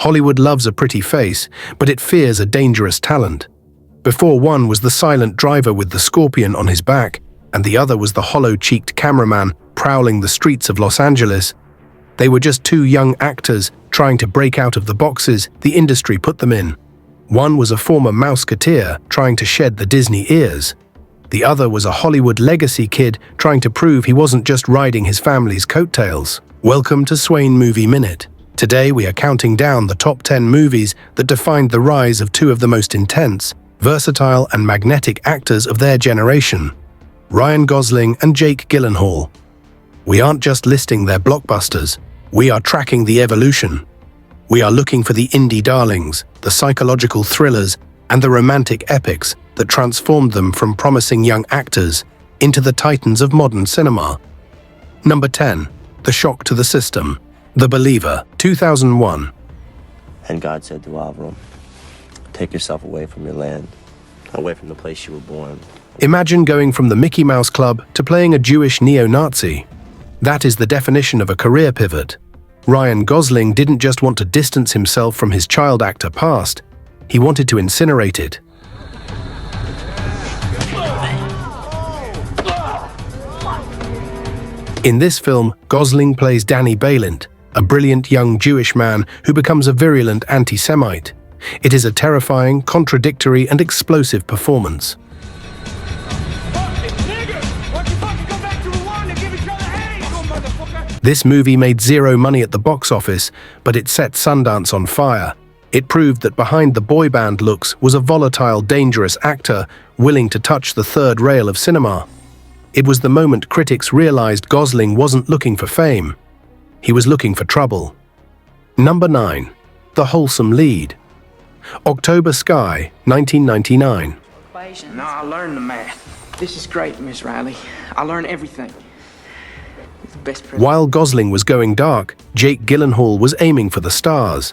Hollywood loves a pretty face, but it fears a dangerous talent. Before one was the silent driver with the scorpion on his back, and the other was the hollow-cheeked cameraman prowling the streets of Los Angeles. They were just two young actors trying to break out of the boxes the industry put them in. One was a former Mouseketeer trying to shed the Disney ears. The other was a Hollywood legacy kid trying to prove he wasn't just riding his family's coattails. Welcome to Swain Movie Minute. Today we are counting down the top 10 movies that defined the rise of two of the most intense, versatile and magnetic actors of their generation, Ryan Gosling and Jake Gyllenhaal. We aren't just listing their blockbusters, we are tracking the evolution. We are looking for the indie darlings, the psychological thrillers, and the romantic epics that transformed them from promising young actors into the titans of modern cinema. Number 10. The Shock to the System. The Believer, 2001. And God said to Avram, take yourself away from your land, away from the place you were born. Imagine going from the Mickey Mouse Club to playing a Jewish neo-Nazi. That is the definition of a career pivot. Ryan Gosling didn't just want to distance himself from his child actor past, he wanted to incinerate it. In this film, Gosling plays Danny Balint, a brilliant young Jewish man who becomes a virulent anti-Semite. It is a terrifying, contradictory, and explosive performance. This movie made zero money at the box office, but it set Sundance on fire. It proved that behind the boy band looks was a volatile, dangerous actor willing to touch the third rail of cinema. It was the moment critics realized Gosling wasn't looking for fame. He was looking for trouble. Number 9. The Wholesome Lead. October Sky, 1999. No, I learned the math. This is great, Miss Riley. I learned everything. The best president. While Gosling was going dark, Jake Gyllenhaal was aiming for the stars.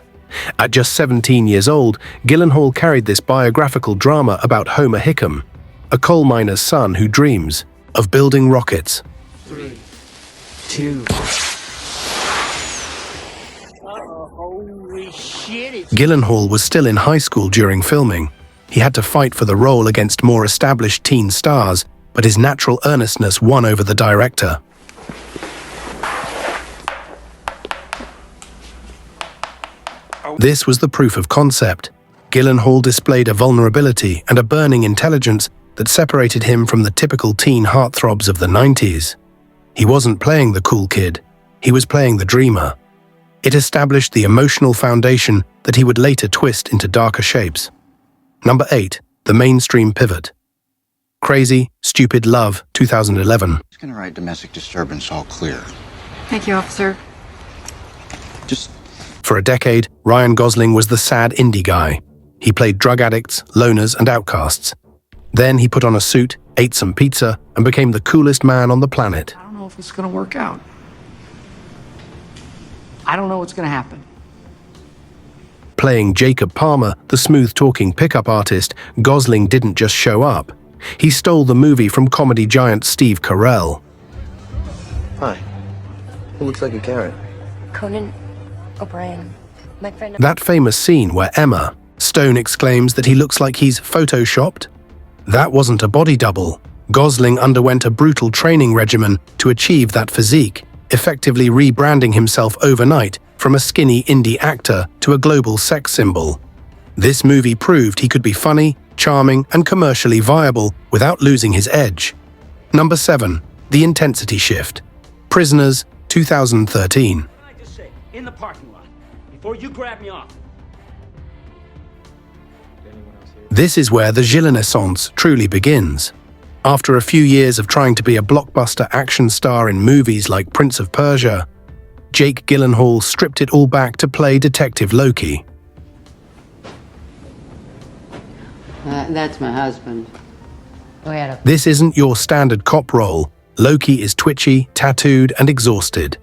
At just 17 years old, Gyllenhaal carried this biographical drama about Homer Hickam, a coal miner's son who dreams of building rockets. 3, 2. Holy shit. Gyllenhaal was still in high school during filming. He had to fight for the role against more established teen stars, but his natural earnestness won over the director. This was the proof of concept. Gyllenhaal displayed a vulnerability and a burning intelligence that separated him from the typical teen heartthrobs of the 90s. He wasn't playing the cool kid, he was playing the dreamer. It established the emotional foundation that he would later twist into darker shapes. Number 8. The Mainstream Pivot. Crazy, Stupid Love, 2011. Just gonna write domestic disturbance all clear. Thank you, officer. For a decade, Ryan Gosling was the sad indie guy. He played drug addicts, loners, and outcasts. Then he put on a suit, ate some pizza, and became the coolest man on the planet. I don't know if it's gonna work out. I don't know what's gonna happen. Playing Jacob Palmer, the smooth-talking pickup artist, Gosling didn't just show up. He stole the movie from comedy giant Steve Carell. Hi. Who looks like a carrot? Conan O'Brien. My friend. That famous scene where Emma Stone exclaims that he looks like he's photoshopped? That wasn't a body double. Gosling underwent a brutal training regimen to achieve that physique, effectively rebranding himself overnight from a skinny indie actor to a global sex symbol. This movie proved he could be funny, charming, and commercially viable without losing his edge. Number 7. The Intensity Shift. Prisoners, 2013. I just say, in the parking lot, before you grab me off. This is where the Renaissance truly begins. After a few years of trying to be a blockbuster action star in movies like Prince of Persia, Jake Gyllenhaal stripped it all back to play Detective Loki. That's my husband. This isn't your standard cop role. Loki is twitchy, tattooed, and exhausted.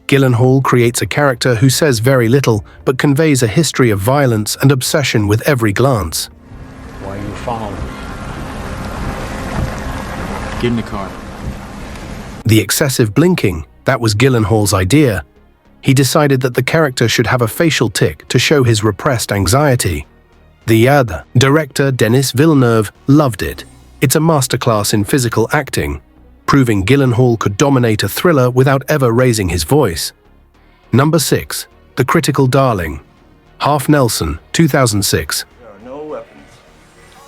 Gyllenhaal creates a character who says very little but conveys a history of violence and obsession with every glance. Why are you following me? Get in the car. The excessive blinking, that was Gyllenhaal's idea. He decided that the character should have a facial tic to show his repressed anxiety. The other director, Denis Villeneuve, loved it. It's a masterclass in physical acting, proving Gyllenhaal could dominate a thriller without ever raising his voice. Number 6. The Critical Darling. Half Nelson, 2006. There are no weapons.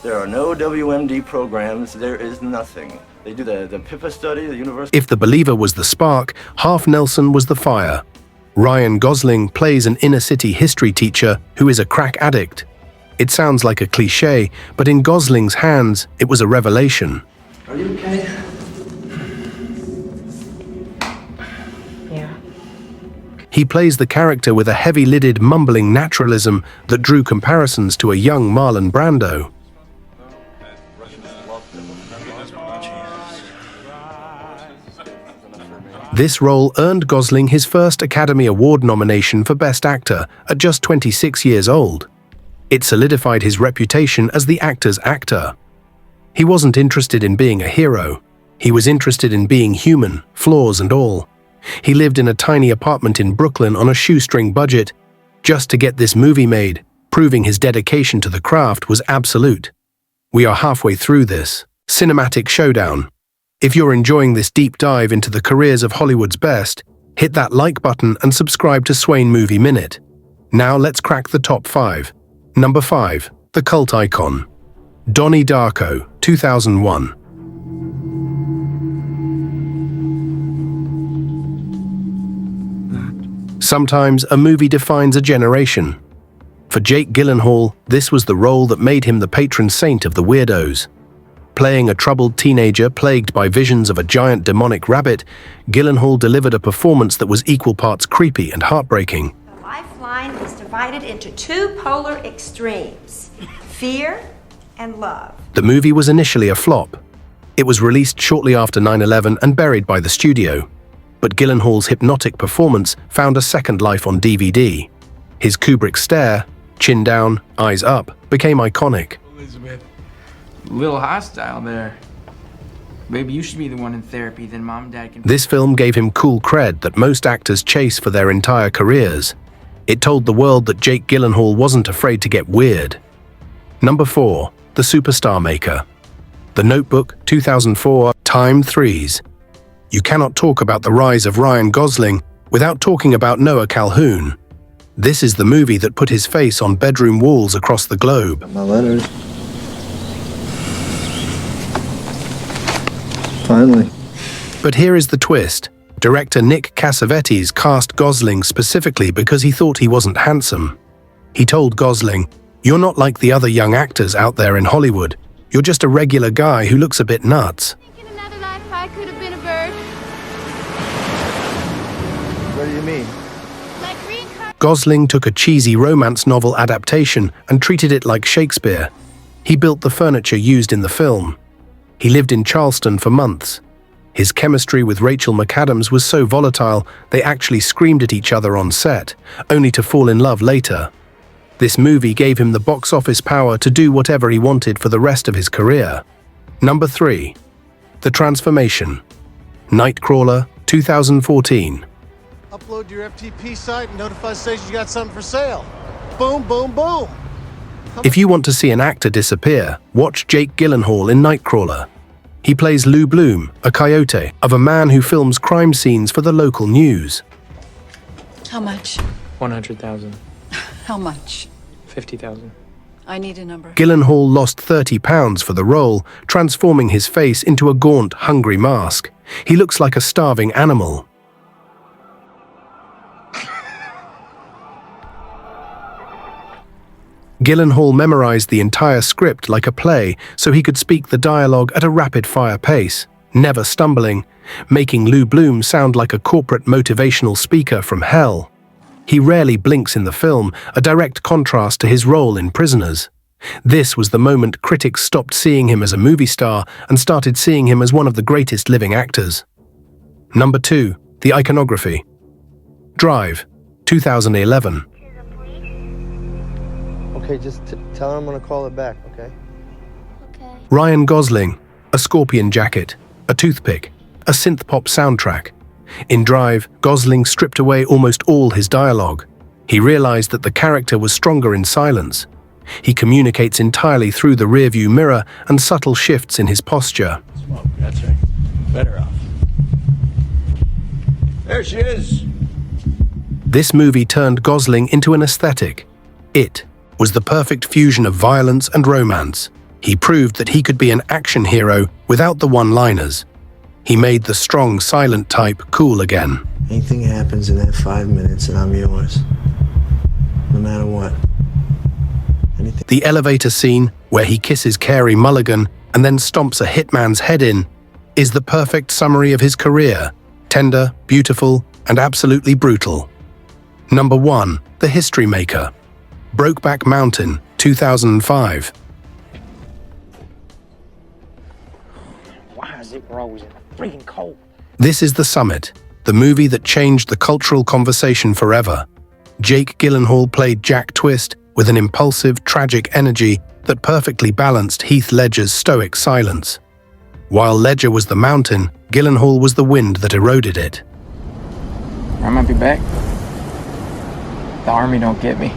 There are no WMD programs. There is nothing. They do the PIPA study, the university. If the believer was the spark, Half Nelson was the fire. Ryan Gosling plays an inner-city history teacher who is a crack addict. It sounds like a cliché, but in Gosling's hands, it was a revelation. Are you okay? Yeah. He plays the character with a heavy-lidded, mumbling naturalism that drew comparisons to a young Marlon Brando. This role earned Gosling his first Academy Award nomination for Best Actor at just 26 years old. It solidified his reputation as the actor's actor. He wasn't interested in being a hero. He was interested in being human, flaws and all. He lived in a tiny apartment in Brooklyn on a shoestring budget, just to get this movie made, proving his dedication to the craft was absolute. We are halfway through this cinematic showdown. If you're enjoying this deep dive into the careers of Hollywood's best, hit that like button and subscribe to Swain Movie Minute. Now let's crack the top 5. Number 5. The cult icon. Donnie Darko, 2001. Sometimes a movie defines a generation. For Jake Gyllenhaal, this was the role that made him the patron saint of the weirdos. Playing a troubled teenager plagued by visions of a giant demonic rabbit, Gyllenhaal delivered a performance that was equal parts creepy and heartbreaking. The lifeline is divided into two polar extremes, fear and love. The movie was initially a flop. It was released shortly after 9/11 and buried by the studio. But Gyllenhaal's hypnotic performance found a second life on DVD. His Kubrick stare, chin down, eyes up, became iconic. Elizabeth, a little hostile there. Maybe you should be the one in therapy, then Mom and Dad can... This film gave him cool cred that most actors chase for their entire careers. It told the world that Jake Gyllenhaal wasn't afraid to get weird. Number 4. The Superstar Maker. The Notebook, 2004, Time Threes. You cannot talk about the rise of Ryan Gosling without talking about Noah Calhoun. This is the movie that put his face on bedroom walls across the globe. My letters. Finally. But here is the twist. Director Nick Cassavetes cast Gosling specifically because he thought he wasn't handsome. He told Gosling, "You're not like the other young actors out there in Hollywood. You're just a regular guy who looks a bit nuts." In another life, I could have been a bird. What do you mean? Like reincarnated. Gosling took a cheesy romance novel adaptation and treated it like Shakespeare. He built the furniture used in the film. He lived in Charleston for months. His chemistry with Rachel McAdams was so volatile, they actually screamed at each other on set, only to fall in love later. This movie gave him the box office power to do whatever he wanted for the rest of his career. Number 3. The Transformation. Nightcrawler, 2014. Upload to your FTP site and notify stations you got something for sale. Boom, boom, boom. If you want to see an actor disappear, watch Jake Gyllenhaal in Nightcrawler. He plays Lou Bloom, a coyote, of a man who films crime scenes for the local news. How much? 100,000. How much? 50,000. I need a number. Gyllenhaal lost 30 pounds for the role, transforming his face into a gaunt, hungry mask. He looks like a starving animal. Gyllenhaal memorized the entire script like a play so he could speak the dialogue at a rapid-fire pace, never stumbling, making Lou Bloom sound like a corporate motivational speaker from hell. He rarely blinks in the film, a direct contrast to his role in Prisoners. This was the moment critics stopped seeing him as a movie star and started seeing him as one of the greatest living actors. Number 2. The Iconography. Drive, 2011. Okay, just tell her I'm gonna call it back, okay? Okay. Ryan Gosling, a scorpion jacket, a toothpick, a synth-pop soundtrack. In Drive, Gosling stripped away almost all his dialogue. He realized that the character was stronger in silence. He communicates entirely through the rearview mirror and subtle shifts in his posture. Smoke, that's right. Better off. There she is! This movie turned Gosling into an aesthetic. It was the perfect fusion of violence and romance. He proved that he could be an action hero without the one-liners. He made the strong, silent type cool again. Anything happens in that 5 minutes and I'm yours. No matter what. Anything. The elevator scene, where he kisses Carey Mulligan and then stomps a hitman's head in, is the perfect summary of his career. Tender, beautiful, and absolutely brutal. Number 1. The History Maker. Brokeback Mountain, 2005. Why is it frozen? Freaking cold. This is The Summit, the movie that changed the cultural conversation forever. Jake Gyllenhaal played Jack Twist with an impulsive, tragic energy that perfectly balanced Heath Ledger's stoic silence. While Ledger was the mountain, Gyllenhaal was the wind that eroded it. I might be back. The army don't get me.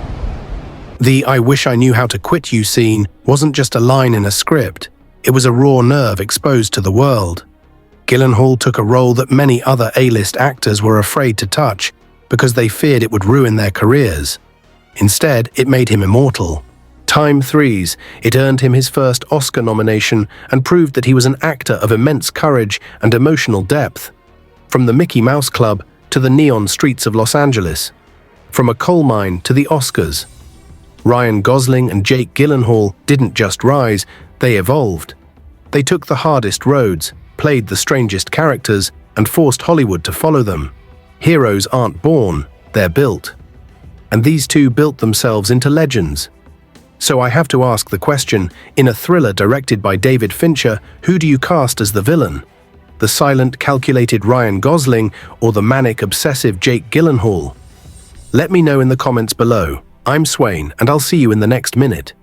The "I wish I knew how to quit you" scene wasn't just a line in a script. It was a raw nerve exposed to the world. Gyllenhaal took a role that many other A-list actors were afraid to touch because they feared it would ruin their careers. Instead, it made him immortal. Time threes, it earned him his first Oscar nomination and proved that he was an actor of immense courage and emotional depth. From the Mickey Mouse Club to the neon streets of Los Angeles. From a coal mine to the Oscars. Ryan Gosling and Jake Gyllenhaal didn't just rise, they evolved. They took the hardest roads, played the strangest characters, and forced Hollywood to follow them. Heroes aren't born, they're built. And these two built themselves into legends. So I have to ask the question, in a thriller directed by David Fincher, who do you cast as the villain? The silent, calculated Ryan Gosling or the manic, obsessive Jake Gyllenhaal? Let me know in the comments below. I'm Swain, and I'll see you in the next minute.